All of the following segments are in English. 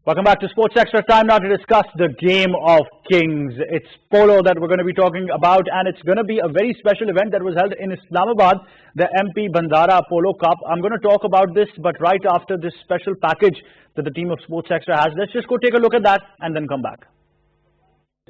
Welcome back to Sports Extra. Time now to discuss the game of kings. It's Polo that we're going to be talking about, and it's going to be a very special event that was held in Islamabad, the MP Bhandara Polo Cup. I'm going to talk about this, but right after this special package that the team of Sports Extra has, let's just go take a look at that and then come back.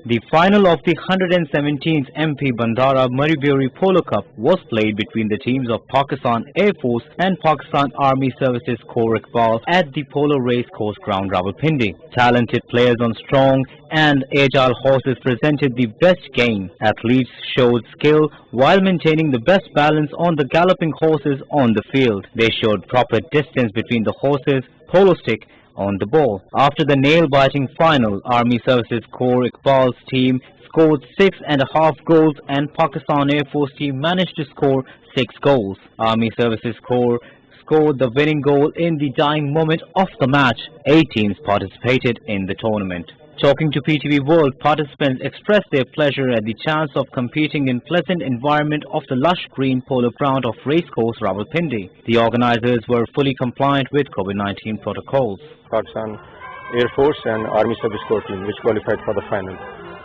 The final of the 117th MP Bhandara Mariburi Polo Cup was played between the teams of Pakistan Air Force and Pakistan Army Services Corps Iqbal at the Polo Race Course Ground, Rawalpindi. Talented players on strong and agile horses presented the best game. Athletes showed skill while maintaining the best balance on the galloping horses on the field. They showed proper distance between the horses, polo stick on the ball. After the nail-biting final, Army Services Corps Iqbal's team scored 6.5 goals and Pakistan Air Force team managed to score 6 goals. Army Services Corps scored the winning goal in the dying moment of the match. 8 teams participated in the tournament. Talking to PTV World, participants expressed their pleasure at the chance of competing in pleasant environment of the lush green polo ground of Racecourse Rawalpindi. The organizers were fully compliant with COVID-19 protocols. Pakistan Air Force and Army Service Corps team which qualified for the final.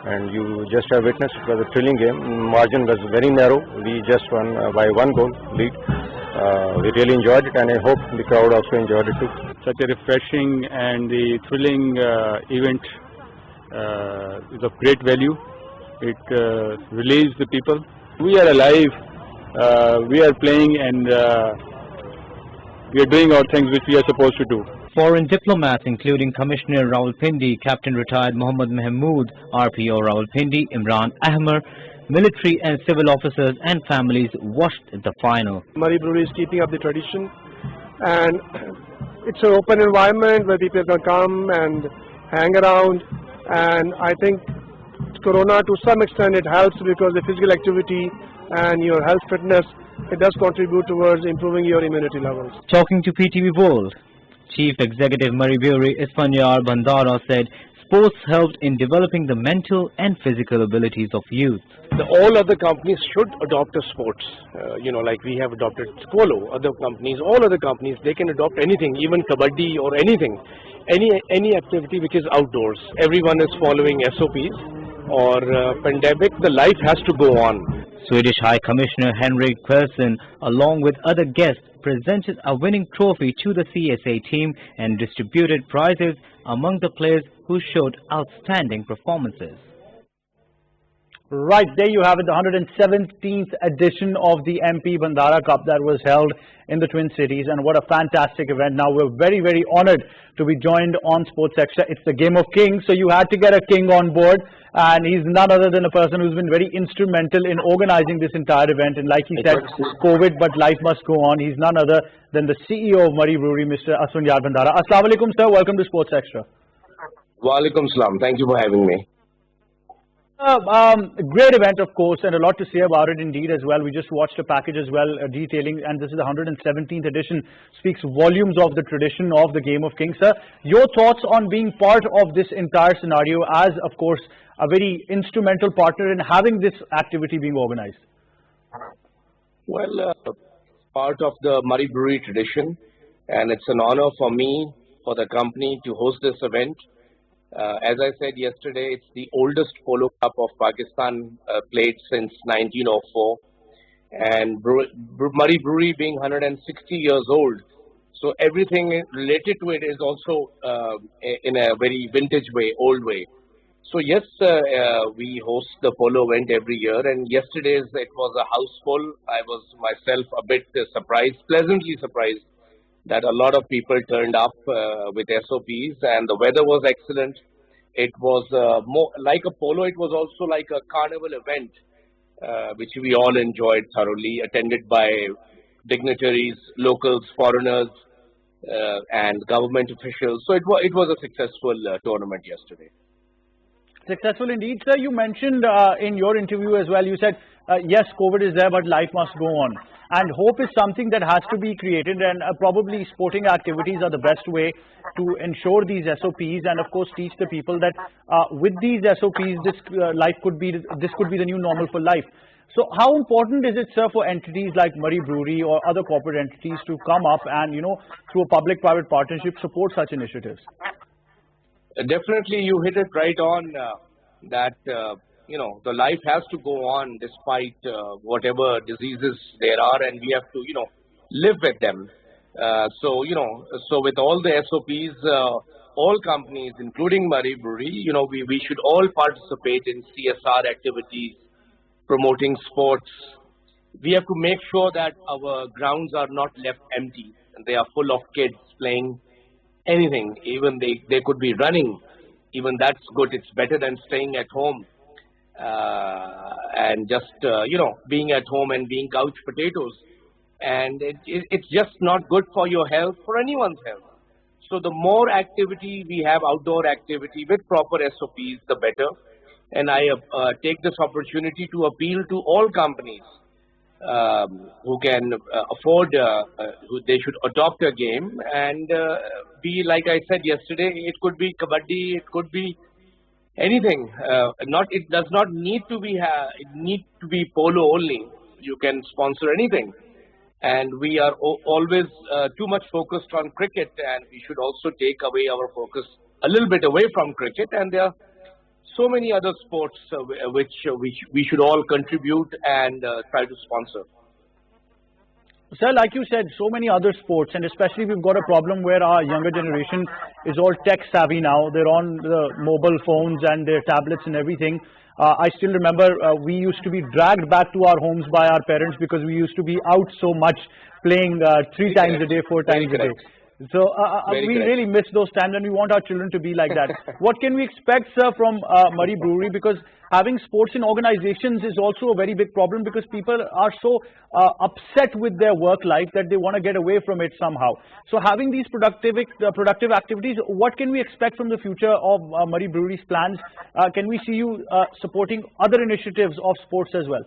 And you just have witnessed, it was a thrilling game. Margin was very narrow. We just won by 1 goal lead. We really enjoyed it, and I hope the crowd also enjoyed it too. Such a refreshing and the thrilling event is of great value. It relieves the people. We are alive, we are playing, and we are doing our things which we are supposed to do. Foreign diplomats including Commissioner Rawalpindi, Captain Retired Mohammad Mahmood, RPO Rawalpindi, Imran Ahmer, military and civil officers and families watched the final. Mariburi is keeping up the tradition, and it's an open environment where people can come and hang around. And I think Corona, to some extent, it helps because the physical activity and your health fitness, it does contribute towards improving your immunity levels. Talking to PTV World, Chief Executive Mariburi Isphanyar Bhandara said sports helped in developing the mental and physical abilities of youth. All other companies should adopt a sports, like we have adopted Polo. All other companies, they can adopt anything, even kabaddi or anything. Any activity which is outdoors. Everyone is following SOPs or pandemic. The life has to go on. Swedish High Commissioner Henrik Persson, along with other guests, presented a winning trophy to the CSA team and distributed prizes among the players who showed outstanding performances. Right, there you have it, the 117th edition of the MP Bhandara Cup that was held in the Twin Cities, and what a fantastic event. Now we're very, very honored to be joined on Sports Extra. It's the Game of Kings, so you had to get a king on board, and he's none other than a person who's been very instrumental in organizing this entire event. And like he said, COVID, but life must go on. He's none other than the CEO of Mariburi, Mr. Isphanyar Bhandara. Assalamu alaikum, sir. Welcome to Sports Extra. Wa alaikum salam. Thank you for having me. Great event, of course, and a lot to say about it indeed as well. We just watched a package as well detailing, and this is the 117th edition, speaks volumes of the tradition of the Game of Kings. Sir, your thoughts on being part of this entire scenario as, of course, a very instrumental partner in having this activity being organized? Well, part of the Mariburi tradition, and it's an honor for me, for the company to host this event. As I said yesterday, it's the oldest polo cup of Pakistan played since 1904, and Mariburi being 160 years old, so everything related to it is also in a very vintage way, old way. So yes, we host the polo event every year, and yesterday's it was a house full. I was myself a bit surprised, pleasantly surprised, that a lot of people turned up with SOPs, and the weather was excellent. It was more like a polo, it was also like a carnival event, which we all enjoyed thoroughly, attended by dignitaries, locals, foreigners, and government officials. So it was a successful tournament yesterday. Successful indeed, sir. You mentioned in your interview as well, you said, yes, COVID is there, but life must go on. And hope is something that has to be created, and probably sporting activities are the best way to ensure these SOPs, and of course teach the people that with these SOPs, this could be the new normal for life. So how important is it, sir, for entities like Mariburi or other corporate entities to come up and, through a public-private partnership, support such initiatives? Definitely, you hit it right on that the life has to go on despite whatever diseases there are, and we have to live with them. So with all the SOPs, all companies, including Murray Brewery, we should all participate in CSR activities, promoting sports. We have to make sure that our grounds are not left empty and they are full of kids playing anything. Even they could be running. Even that's good. It's better than staying at home and just being at home and being couch potatoes. And it's just not good for your health, for anyone's health. So the more activity we have, outdoor activity with proper SOPs, the better. And I take this opportunity to appeal to all companies who can afford, they should adopt a game and be, like I said yesterday, it could be kabaddi, it could be anything. It does not need to be polo only. You can sponsor anything. And we are always too much focused on cricket, and we should also take away our focus a little bit away from cricket. And there are so many other sports which we should all contribute and try to sponsor. Sir, like you said, so many other sports, and especially we've got a problem where our younger generation is all tech savvy now. They're on the mobile phones and their tablets and everything. I still remember we used to be dragged back to our homes by our parents because we used to be out so much playing 3 times a day, 4 times a day. So we really miss those times, and we want our children to be like that. What can we expect, sir, from Murray Brewery? Because having sports in organizations is also a very big problem because people are so upset with their work life that they want to get away from it somehow. So having these productive activities, what can we expect from the future of Murray Brewery's plans? Can we see you supporting other initiatives of sports as well?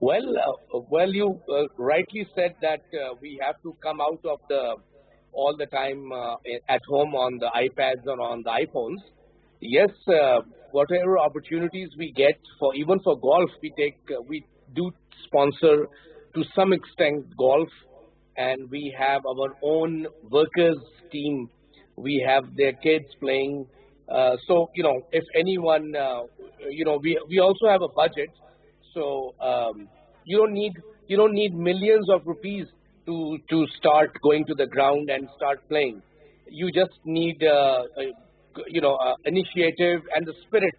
Well, you rightly said that we have to come out of all the time at home on the iPads or on the iPhones. Yes, whatever opportunities we get even for golf, we do sponsor to some extent golf, and we have our own workers team. We have their kids playing. So if anyone, we also have a budget. So you don't need millions of rupees to start going to the ground and start playing. You just need initiative and the spirit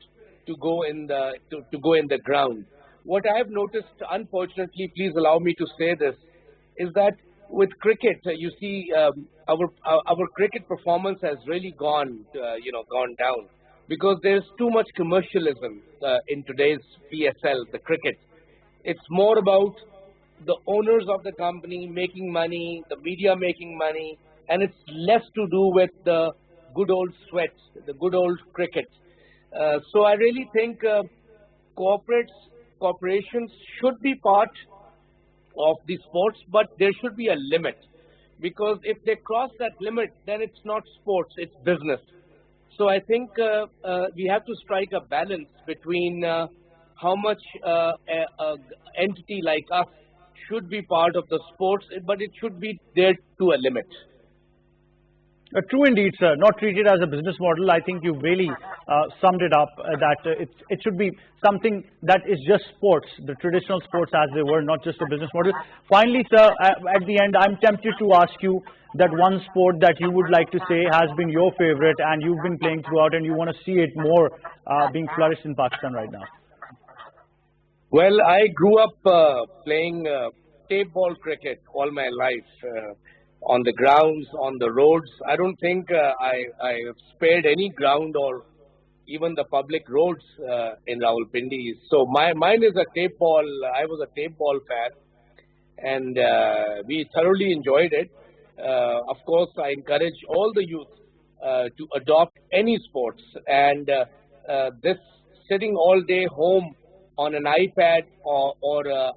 to go in the ground. What I have noticed, unfortunately, please allow me to say this, is that with cricket, you see, our cricket performance has really gone down because there's too much commercialism in today's PSL, the cricket. It's more about the owners of the company making money, the media making money, and it's less to do with the good old sweat, the good old cricket. So I really think corporations should be part of the sports, but there should be a limit, because if they cross that limit, then it's not sports, it's business. So I think we have to strike a balance between how much an entity like us should be part of the sports, but it should be there to a limit. True indeed, sir. Not treated as a business model. I think you really summed it up, that it should be something that is just sports, the traditional sports as they were, not just a business model. Finally, sir, at the end, I'm tempted to ask you that one sport that you would like to say has been your favorite and you've been playing throughout and you want to see it more being flourished in Pakistan right now. Well, I grew up playing tape ball cricket all my life. On the grounds, on the roads. I don't think I have spared any ground or even the public roads in Rawalpindi. So mine is a tape ball. I was a tape ball fan, and we thoroughly enjoyed it. Of course, I encourage all the youth to adopt any sports. And this sitting all day home on an iPad or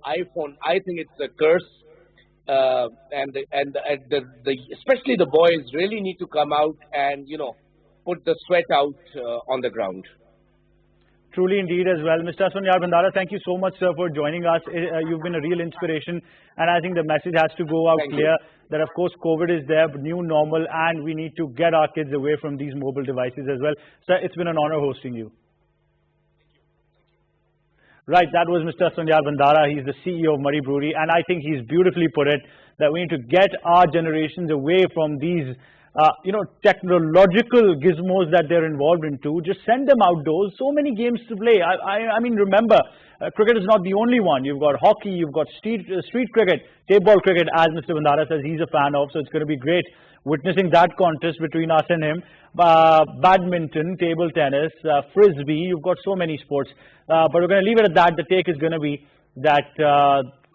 iPhone, I think it's a curse. Especially the boys really need to come out and put the sweat out on the ground. truly indeed as well. Mr. Isphanyar Bhandara, thank you so much, sir, for joining us. You've been a real inspiration, and I think the message has to go out clear that, of course, COVID is there, new normal, and we need to get our kids away from these mobile devices as well. Sir, it's been an honor hosting you. Right, that was Mr. Isphanyar Bhandara. He's the CEO of Murray Brewery, and I think he's beautifully put it that we need to get our generations away from these technological gizmos that they're involved into. Just send them outdoors. So many games to play. I mean, remember, cricket is not the only one. You've got hockey, you've got street cricket, table ball cricket, as Mr. Bhandara says he's a fan of. So it's going to be great witnessing that contest between us and him. Badminton, table tennis, frisbee. You've got so many sports. But we're going to leave it at that. The take is going to be that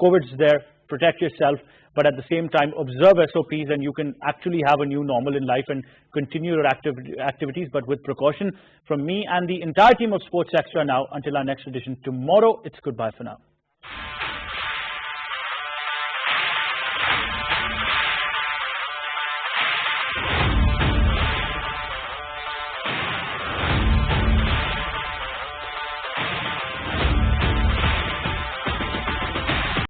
COVID's there. Protect yourself. But at the same time, observe SOPs, and you can actually have a new normal in life and continue your activities, but with precaution. From me and the entire team of Sports Extra now, until our next edition tomorrow, it's goodbye for now.